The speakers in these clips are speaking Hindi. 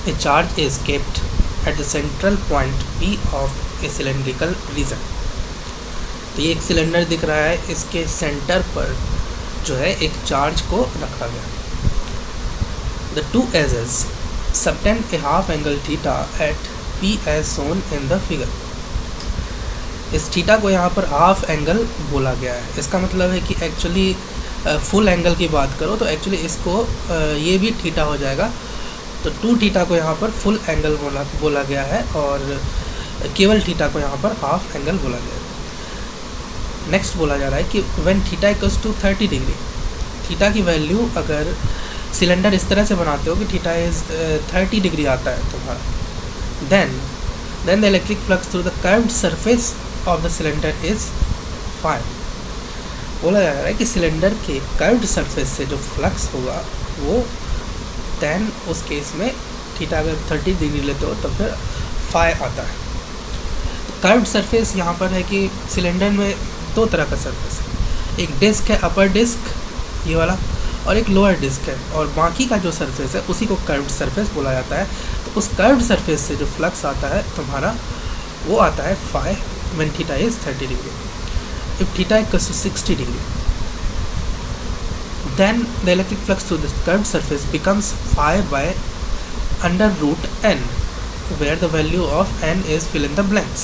A charge is kept at the central point P of a cylindrical region. तो ये एक सिलेंडर दिख रहा है, इसके सेंटर पर जो है एक चार्ज को रखा गया. The two edges subtend a half angle theta at P as shown in the figure. इस थीटा को यहाँ पर हाफ एंगल बोला गया है. इसका मतलब है कि एक्चुअली फुल एंगल की बात करो तो एक्चुअली इसको ये भी थीटा हो जाएगा. तो 2 थीटा को यहाँ पर फुल एंगल बोला गया है और केवल थीटा को यहाँ पर हाफ एंगल बोला गया है. नेक्स्ट बोला जा रहा है कि when theta equals to 30 degree, theta की वैल्यू अगर सिलेंडर इस तरह से बनाते हो कि थीटा इज़ 30 डिग्री आता है तुम्हारा, then the electric flux through the curved surface of the cylinder is 5. बोला जा रहा है कि सिलेंडर के कर्व्ड सरफेस से जो फ्लक्स होगा वो देन उस केस में थीटा अगर 30 डिग्री लेते हो तो फिर 5 आता है. कर्व्ड सरफेस यहाँ पर है कि सिलेंडर में 2 तरह का सरफेस है. एक डिस्क है अपर डिस्क ये वाला और एक लोअर डिस्क है, और बाकी का जो सरफेस है उसी को कर्व्ड सरफेस बोला जाता है. तो उस कर्व्ड सरफेस से जो फ्लक्स आता है तुम्हारा वो आता है 5 when theta is 30 degree. If theta equals to 60 degree, then the electric flux through this curved surface becomes phi by under root n, where the value of n is fill in the blanks.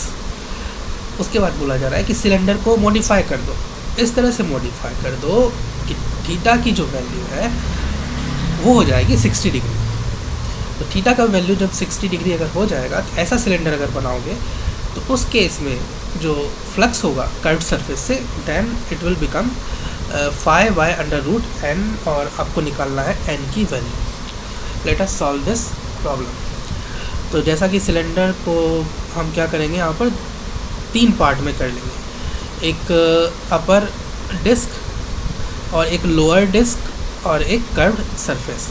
उसके बाद बोला जा रहा है कि सिलेंडर को मॉडिफाई कर दो, इस तरह से मॉडिफाई कर दो कि थीटा की जो वैल्यू है वो हो जाएगी 60 डिग्री. तो थीटा का वैल्यू जब 60 डिग्री अगर हो जाएगा तो ऐसा सिलेंडर अगर बनाओगे तो उस केस में जो फ्लक्स होगा कर्व्ड सरफेस से then it will become 5 by under root n, और आपको निकालना है n की value. Let us solve this problem. तो जैसा कि सिलेंडर को हम क्या करेंगे यहाँ पर 3 पार्ट में कर लेंगे. एक अपर डिस्क और एक लोअर डिस्क और एक कर्व्ड सरफेस.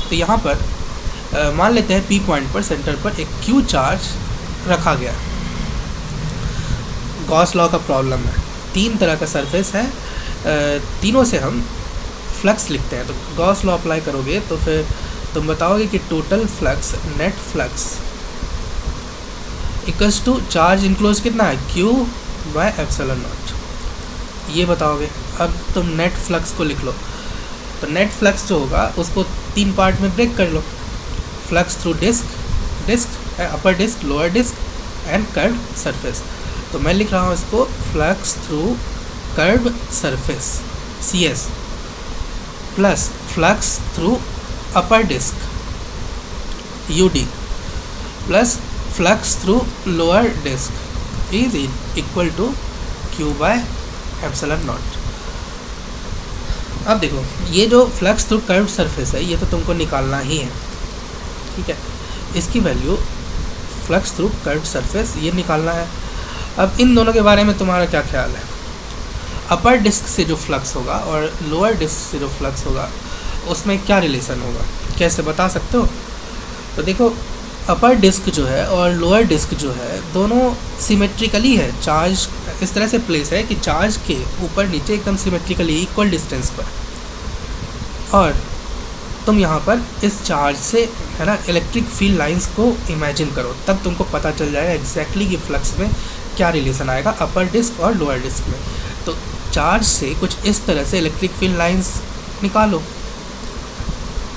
तो यहाँ पर मान लेते हैं P पॉइंट पर सेंटर पर एक Q चार्ज रखा गया. गॉस लॉ का प्रॉब्लम है, 3 तरह का सरफेस है, तीनों से हम फ्लक्स लिखते हैं. तो गॉस लॉ अप्लाई करोगे तो फिर तुम बताओगे कि total flux net flux equals to charge enclose कितना है Q बाय एप्सिलॉन नॉट, ये बताओगे. अब तुम नेट फ्लक्स को लिख लो. तो नेट फ्लक्स जो होगा उसको 3 पार्ट में ब्रेक कर लो. Flux through disc upper disc lower disc and curved surface. तो मैं लिख रहा हूँ इसको flux through curved surface CS plus flux through upper disc UD plus flux through lower disc is equal to Q by epsilon naught. अब देखो ये जो फ्लक्स थ्रू कर्व्ड सरफेस है ये तो तुमको निकालना ही है, ठीक है. इसकी value flux through curved surface ये निकालना है. अब इन दोनों के बारे में तुम्हारा क्या ख्याल है? अपर डिस्क से जो फ्लक्स होगा और लोअर डिस्क से जो फ्लक्स होगा उसमें क्या रिलेशन होगा, कैसे बता सकते हो? तो देखो अपर डिस्क जो है और लोअर डिस्क जो है दोनों सिमेट्रिकली है. चार्ज इस तरह से प्लेस है कि चार्ज के ऊपर नीचे एकदम सिमेट्रिकली इक्वल डिस्टेंस पर, और तुम यहाँ पर इस चार्ज से है ना इलेक्ट्रिक फील्ड लाइंस को इमेजिन करो, तब तुमको पता चल जाएगा एग्जैक्टली कि फ्लक्स में क्या रिलेशन आएगा अपर डिस्क और लोअर डिस्क में. तो चार्ज से कुछ इस तरह से इलेक्ट्रिक फील्ड लाइंस निकालो.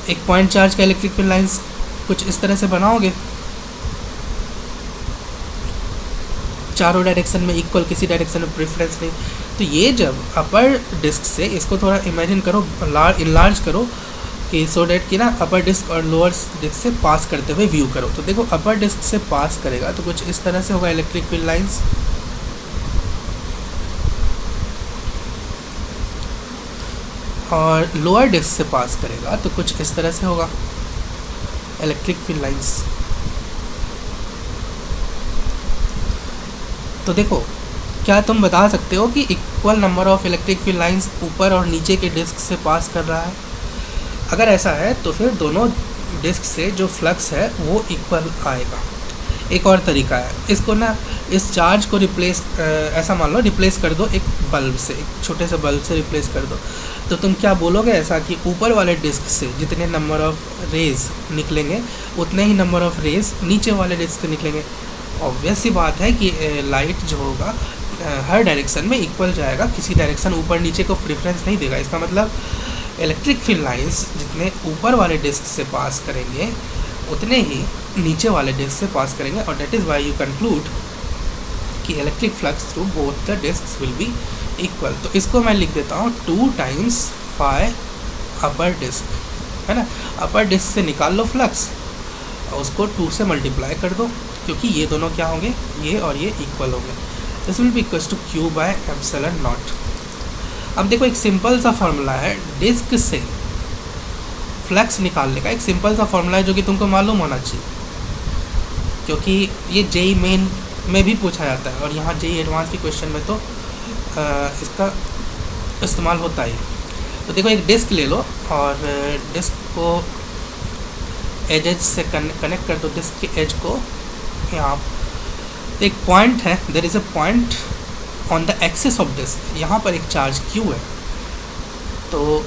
एक पॉइंट चार्ज का इलेक्ट्रिक फील्ड लाइंस कुछ इस तरह से बनाओगे, चारों डायरेक्शन में इक्वल, किसी डायरेक्शन में प्रेफरेंस नहीं. तो ये जब अपर डिस्क से इसको थोड़ा इमेजिन करो, इनलार्ज करो कि सो डैट कि ना अपर डिस्क और लोअर डिस्क से पास करते हुए व्यू करो. तो देखो अपर डिस्क से पास करेगा तो कुछ इस तरह से होगा इलेक्ट्रिक फील्ड लाइंस, और लोअर डिस्क से पास करेगा तो कुछ इस तरह से होगा इलेक्ट्रिक फील्ड लाइंस. तो देखो क्या तुम बता सकते हो कि equal number of electric field lines ऊपर और नीचे के डिस्क से पास कर रहा है? अगर ऐसा है तो फिर दोनों डिस्क से जो फ्लक्स है वो इक्वल आएगा. एक और तरीका है, इसको ना इस चार्ज को रिप्लेस ऐसा मान लो रिप्लेस कर दो एक बल्ब से, एक छोटे से बल्ब से रिप्लेस कर दो। तो तुम क्या बोलोगे ऐसा कि ऊपर वाले डिस्क से जितने नंबर ऑफ रेज निकलेंगे उतने ही नंबर ऑफ रेज नीचे वाले डिस्क से निकलेंगे। ऑब्वियस सी बात है कि लाइट जो होगा हर डायरेक्शन में इक्वल जाएगा, किसी डायरेक्शन ऊपर नीचे को प्रेफरेंस नहीं देगा। इसका मतलब इलेक्ट्रिक फील्ड लाइंस जितने ऊपर वाले डिस्क से पास करेंगे उतने ही नीचे वाले डिस्क से पास करेंगे, और that is why you conclude कि electric flux through both the disc will be equal. तो इसको मैं लिख देता हूँ 2 टाइम्स फाई अपर डिस्क, है ना। अपर डिस्क से निकाल लो फ्लक्स और उसको 2 से मल्टीप्लाई कर दो, क्योंकि ये दोनों क्या होंगे, ये और ये इक्वल होंगे। This will be equals to Q by epsilon naught. अब देखो एक सिंपल सा फॉर्मूला है डिस्क से फ्लक्स निकालने का, एक सिंपल सा फॉर्मूला है जो कि तुमको मालूम होना चाहिए, क्योंकि ये जेई मेन में भी पूछा जाता है और यहाँ जेई एडवांस के क्वेश्चन में तो इसका इस्तेमाल होता है। तो देखो एक डिस्क ले लो और डिस्क को एज से कनेक्ट कर दो, डिस्क के एज को यहाँ। तो एक पॉइंट है, there is a point on the axis of disc, यहाँ पर एक चार्ज Q है। तो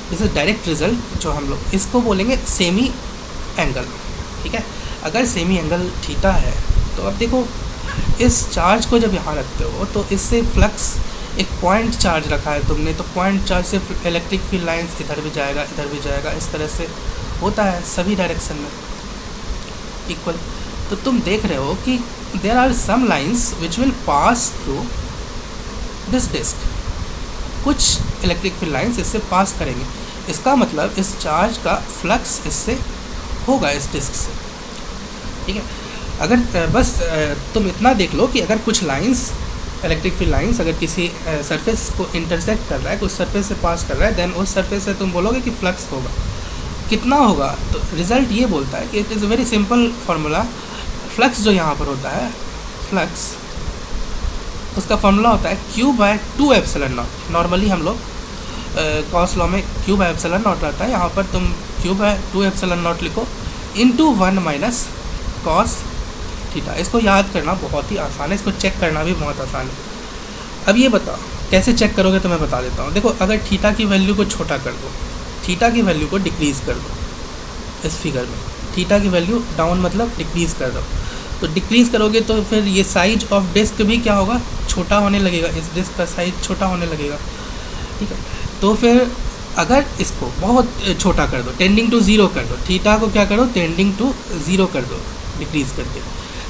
दिस इज डायरेक्ट रिजल्ट जो हम लोग इसको बोलेंगे सेमी एंगल, ठीक है। अगर सेमी एंगल थीटा है तो अब देखो इस चार्ज को जब यहाँ रखते हो तो इससे फ्लक्स, एक पॉइंट चार्ज रखा है तुमने, तो पॉइंट चार्ज से इलेक्ट्रिक फील्ड लाइंस इधर भी जाएगा इधर भी जाएगा, इस तरह से होता है सभी डायरेक्शन में इक्वल। तो तुम देख रहे हो कि there are some lines which will pass through this disc, कुछ इलेक्ट्रिक फील्ड लाइंस इससे पास करेंगे। इसका मतलब इस चार्ज का फ्लक्स इससे होगा, इस डिस्क से, ठीक है। अगर बस तुम इतना देख लो कि अगर कुछ लाइंस, इलेक्ट्रिक फील्ड लाइंस अगर किसी सरफेस को इंटरसेक्ट कर रहा है, कुछ सरफेस से पास कर रहा है, देन उस सरफेस से तुम बोलोगे कि फ्लक्स होगा। कितना होगा? तो रिज़ल्ट ये बोलता है कि it is a very simple formula. Flux जो यहाँ पर होता है, फ्लक्स उसका फॉर्मूला होता है Q by 2 epsilon naught. Normally हम लोग कॉस लॉ में Q बाय एप्सिलॉन नॉट रहता है, यहाँ पर तुम Q बाय 2 एप्सिलॉन नॉट लिखो इंटू 1 माइनस कॉस थीटा। इसको याद करना बहुत ही आसान है, इसको चेक करना भी बहुत आसान है। अब ये बताओ कैसे चेक करोगे, तो मैं बता देता हूँ। देखो अगर थीटा की वैल्यू को छोटा कर दो, थीटा की वैल्यू को डिक्रीज़ कर दो, इस फिगर में थीटा की वैल्यू डाउन मतलब डिक्रीज़ कर दो, तो डिक्रीज़ करोगे तो फिर ये साइज ऑफ डिस्क भी क्या होगा, छोटा होने लगेगा, इस डिस्क का साइज छोटा होने लगेगा, ठीक है। तो फिर अगर इसको बहुत छोटा कर दो, टेंडिंग टू ज़ीरो कर दो, थीटा को क्या करो, टेंडिंग टू ज़ीरो कर दो डिक्रीज़ करके,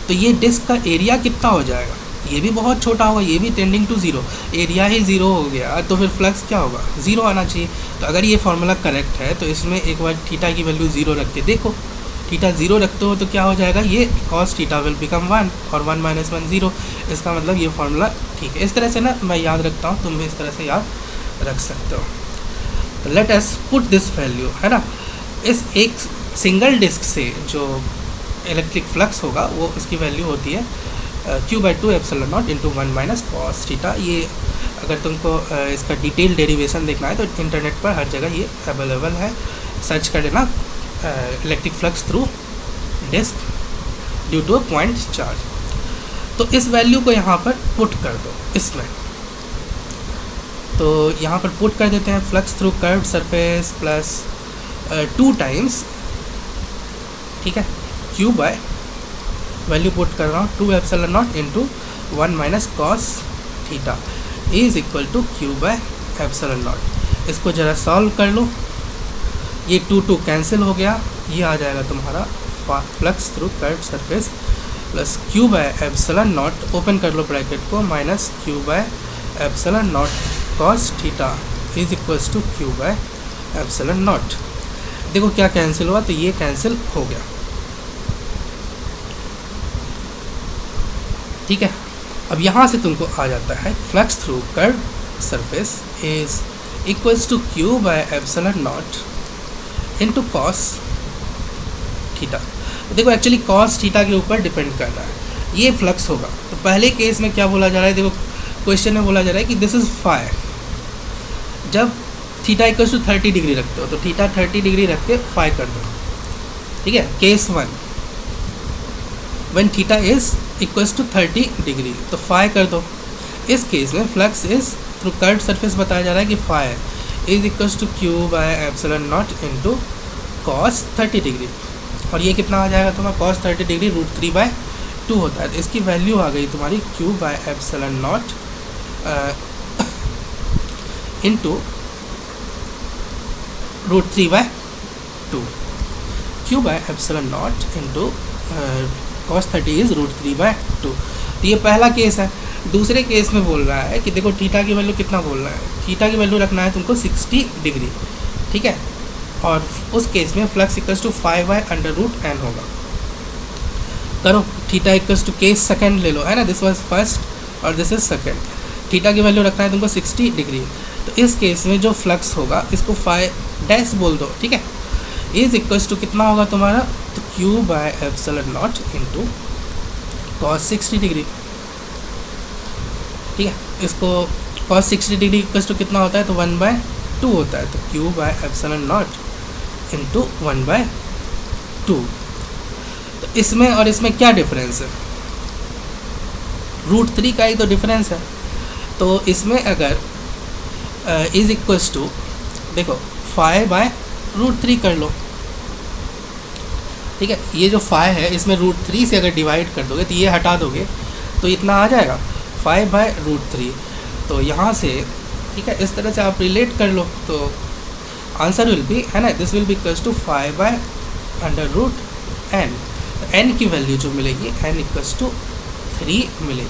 तो ये डिस्क का एरिया कितना हो जाएगा, ये भी बहुत छोटा होगा, ये भी टेंडिंग टू ज़ीरो, एरिया ही ज़ीरो हो गया, तो फिर फ्लक्स क्या होगा, ज़ीरो आना चाहिए। तो अगर ये फार्मूला करेक्ट है तो इसमें एक बार थीटा की वैल्यू ज़ीरो रख के देखो, थीटा ज़ीरो रखते हो तो क्या हो जाएगा, ये कॉस थीटा विल बिकम 1 और 1 माइनस 1 ज़ीरो। इसका मतलब ये फार्मूला ठीक है। इस तरह से ना मैं याद रखता हूँ, तुम भी इस तरह से याद रख सकते हो। तो let us put this value, है ना, इस एक सिंगल डिस्क से जो इलेक्ट्रिक फ्लक्स होगा वो इसकी वैल्यू होती है Q by 2 epsilon naught into 1 minus cos theta. ये अगर तुमको इसका डिटेल डेरिवेशन देखना है तो इंटरनेट पर हर जगह ये अवेलेबल है, सर्च कर लेना electric flux through disc due to a point charge. तो इस वैल्यू को यहाँ पर पुट कर दो इसमें, तो यहाँ पर पुट कर देते हैं flux through curved surface plus 2 times, ठीक है, Q बाय वैल्यू पुट कर रहा हूँ 2 epsilon naught into 1 minus cos theta is equal to Q by epsilon naught. इसको ज़रा सॉल्व कर लो, ये 2 कैंसिल हो गया, ये आ जाएगा तुम्हारा flux through curved surface plus Q by epsilon naught, open कर लो ब्रैकेट को, minus Q by epsilon naught cos theta is equals to Q by epsilon naught. देखो क्या कैंसिल हुआ, तो ये कैंसिल हो गया, ठीक है। अब यहाँ से तुमको आ जाता है flux through curve surface is equals to Q by epsilon naught into cos theta. देखो एक्चुअली कॉस थीटा के ऊपर डिपेंड कर रहा है, ये फ्लक्स होगा। तो पहले केस में क्या बोला जा रहा है, देखो क्वेश्चन में बोला जा रहा है कि दिस इज़ फाई, जब थीटा इक्वल्स टू 30 डिग्री रखते हो तो थीटा 30 डिग्री रख के फाई कर दो, ठीक है, case 1। When theta is equals to 30 degree, तो फाई कर दो। इस केस में flux is through curve surface बताया जा रहा है कि phi is equals to Q by epsilon naught into cos 30 degree, और ये कितना आ जाएगा तुम्हारा कॉस 30 डिग्री √3/2 होता है। तो इसकी वैल्यू आ गई तुम्हारी Q by epsilon naught into √3/2, Q by epsilon naught into cos 30 is √3/2। तो ये पहला केस है। दूसरे केस में बोल रहा है कि देखो थीटा की वैल्यू कितना बोल रहा है, थीटा की वैल्यू रखना है तुमको 60 डिग्री, ठीक है, और उस केस में फ्लक्स इक्वल्स टू 5/√n होगा। करो theta equals to case second ले लो, है ना, दिस वाज फर्स्ट और दिस इज सेकंड। थीटा की वैल्यू रखना है तुमको 60 डिग्री, तो इस केस में जो फ्लक्स होगा इसको फाई डैश बोल दो, ठीक है, इज इक्वल्स टू कितना होगा तुम्हारा, तो Q by epsilon naught into cos 60 degree, ठीक है। इसको कॉस 60 डिग्री इक्वल्स टू कितना होता है, तो 1/2 होता है, तो Q by epsilon naught into 1/2। तो इसमें और इसमें क्या डिफरेंस है, √3 का ही तो डिफरेंस है। तो इसमें अगर इज इक्वल्स टू देखो 5/√3 कर लो, ठीक है, ये जो 5 है इसमें √3 से अगर डिवाइड कर दोगे तो ये हटा दोगे तो इतना आ जाएगा 5/√3। तो यहाँ से ठीक है इस तरह से आप रिलेट कर लो, तो आंसर विल बी, है ना, this will be equals to 5/√n। n की वैल्यू जो मिलेगी n इक्वल्स टू 3 मिलेगी।